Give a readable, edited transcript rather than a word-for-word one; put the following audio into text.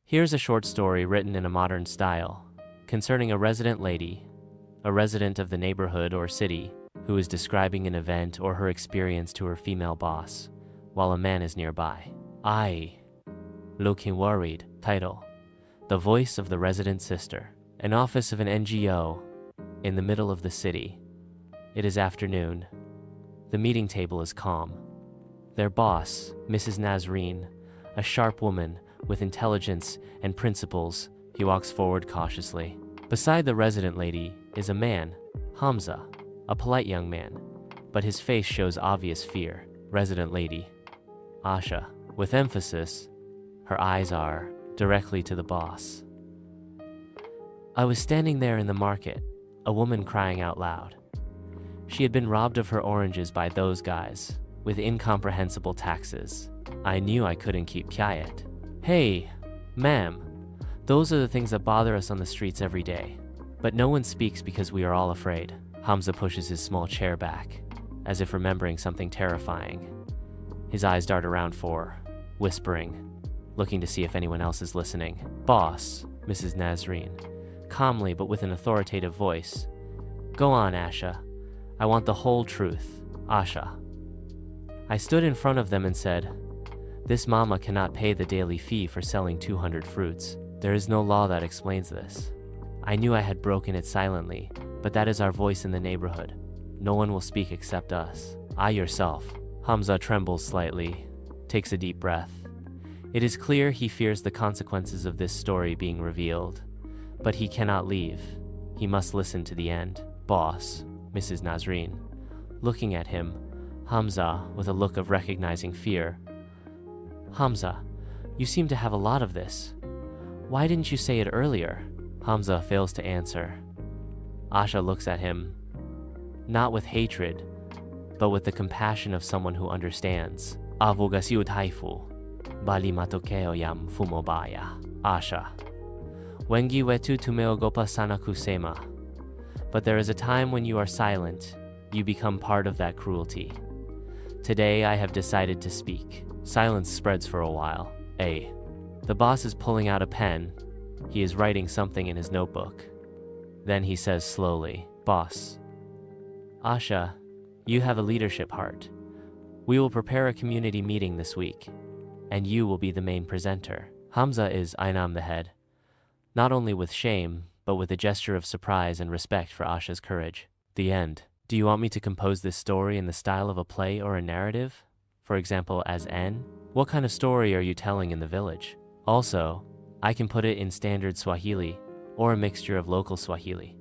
Here's a short story written in a modern style, concerning a resident lady, a resident of the neighborhood or city, who is describing an event or her experience to her female boss, while a man is nearby. Looking worried. Title: The Voice of the Resident Sister. An office of an NGO in the middle of the city. It is afternoon. The meeting table is calm. Their boss, Mrs. Nazreen, a sharp woman with intelligence and principles, he walks forward cautiously. Beside the resident lady is a man, Hamza, a polite young man, but his face shows obvious fear. Resident lady, Asha, with emphasis, her eyes are directly to the boss. I was standing there in the market, a woman crying out loud. She had been robbed of her oranges by those guys, with incomprehensible taxes. I knew I couldn't keep quiet. Hey, ma'am, those are the things that bother us on the streets every day. But no one speaks because we are all afraid. Hamza pushes his small chair back, as if remembering something terrifying. His eyes dart around whispering, looking to see if anyone else is listening. Boss, Mrs. Nazreen, calmly but with an authoritative voice. Go on, Asha. I want the whole truth. Asha. I stood in front of them and said, this mama cannot pay the daily fee for selling 200 fruits. There is no law that explains this. I knew I had broken it silently, but that is our voice in the neighborhood. No one will speak except us. I yourself. Hamza trembles slightly, takes a deep breath. It is clear he fears the consequences of this story being revealed, but he cannot leave. He must listen to the end. Boss, Mrs. Nazreen, looking at him, Hamza with a look of recognizing fear. Hamza, you seem to have a lot of this. Why didn't you say it earlier? Hamza fails to answer. Asha looks at him, not with hatred, but with the compassion of someone who understands. Avogasiu taifu, bali matokeo yam fumobaya. Asha. Wengi wetu tumeogopa sana kusema. But there is a time when you are silent, you become part of that cruelty. Today I have decided to speak. Silence spreads for a while. The boss is pulling out a pen. He is writing something in his notebook. Then he says slowly, Boss, Asha, you have a leadership heart. We will prepare a community meeting this week, and you will be the main presenter. Hamza is Ainam the head, not only with shame, but with a gesture of surprise and respect for Asha's courage. The end. Do you want me to compose this story in the style of a play or a narrative? For example, as N? What kind of story are you telling in the village? Also, I can put it in standard Swahili or a mixture of local Swahili.